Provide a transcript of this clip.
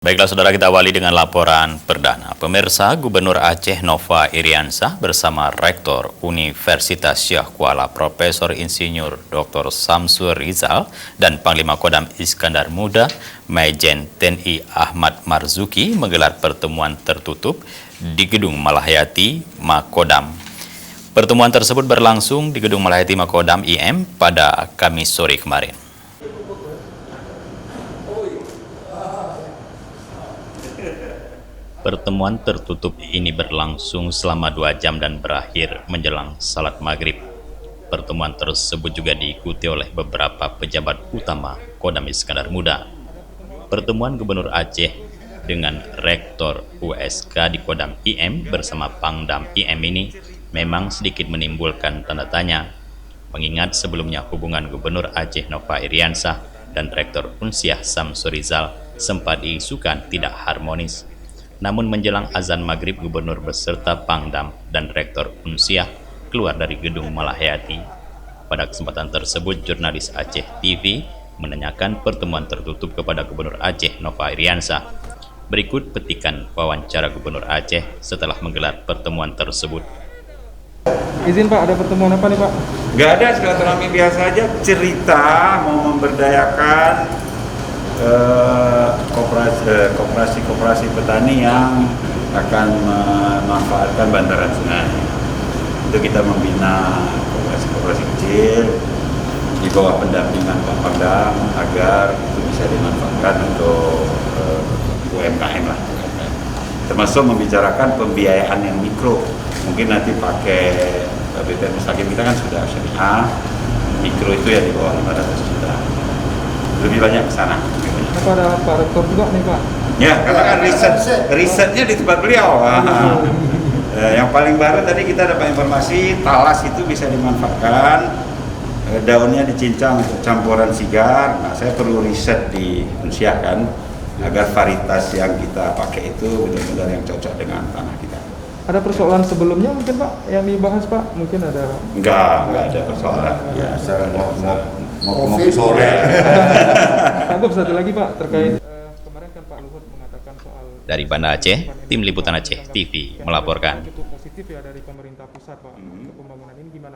Baiklah saudara, kita awali dengan laporan perdana. Pemirsa, Gubernur Aceh Nova Iriansah bersama Rektor Universitas Syah Kuala Profesor Insinyur Dr. Samsur Rizal dan Panglima Kodam Iskandar Muda Majen TNI Ahmad Marzuki menggelar pertemuan tertutup di Gedung Malahayati Makodam. Pertemuan tersebut berlangsung di Gedung Malahayati Makodam IM pada Kamis sore kemarin. Pertemuan tertutup ini berlangsung selama 2 jam dan berakhir menjelang salat maghrib. Pertemuan tersebut juga diikuti oleh beberapa pejabat utama Kodam Iskandar Muda. Pertemuan Gubernur Aceh dengan Rektor USK di Kodam IM bersama Pangdam IM ini memang sedikit menimbulkan tanda tanya, mengingat sebelumnya hubungan Gubernur Aceh Nova Iriansah dan Rektor Unsyah Samsur Rizal sempat diisukan tidak harmonis. Namun menjelang azan maghrib, Gubernur beserta Pangdam dan Rektor Unsyah keluar dari Gedung Malahayati. Pada kesempatan tersebut, jurnalis Aceh TV menanyakan pertemuan tertutup kepada Gubernur Aceh Nova Iriansah. Berikut petikan wawancara Gubernur Aceh setelah menggelar pertemuan tersebut. Izin Pak, ada pertemuan apa nih Pak? Nggak ada, silaturahmi biasa aja, cerita mau memberdayakan koperasi petani yang akan memanfaatkan bantaran sungai. Itu kita membina koperasi kecil di bawah pendampingan Pak Pangdam agar itu bisa dimanfaatkan untuk UMKM lah. Termasuk membicarakan pembiayaan yang mikro. Mungkin nanti pakai BPM Mustaqim kita kan sudah syariah, mikro itu ya di bawah 500 juta. Lebih banyak ke sana. Apa ada Pak Rektor juga nih Pak? Ya, karena kan risetnya di tempat beliau. Yang paling baru tadi kita dapat informasi talas itu bisa dimanfaatkan, daunnya dicincang untuk campuran sigar. Nah, saya perlu riset di Unsyah kan, agar varietas yang kita pakai itu benar-benar yang cocok dengan tanah kita. Ada persoalan sebelumnya mungkin Pak yang dibahas Pak? Mungkin ada? Enggak ada persoalan. Ya, mau sore. Tanggup satu lagi Pak terkait kemarin kan Pak Luhut mengatakan soal Dari Banda Aceh, Tim Liputan Aceh TV melaporkan. cukup positif ya dari pemerintah pusat Pak untuk pembangunan ini gimana?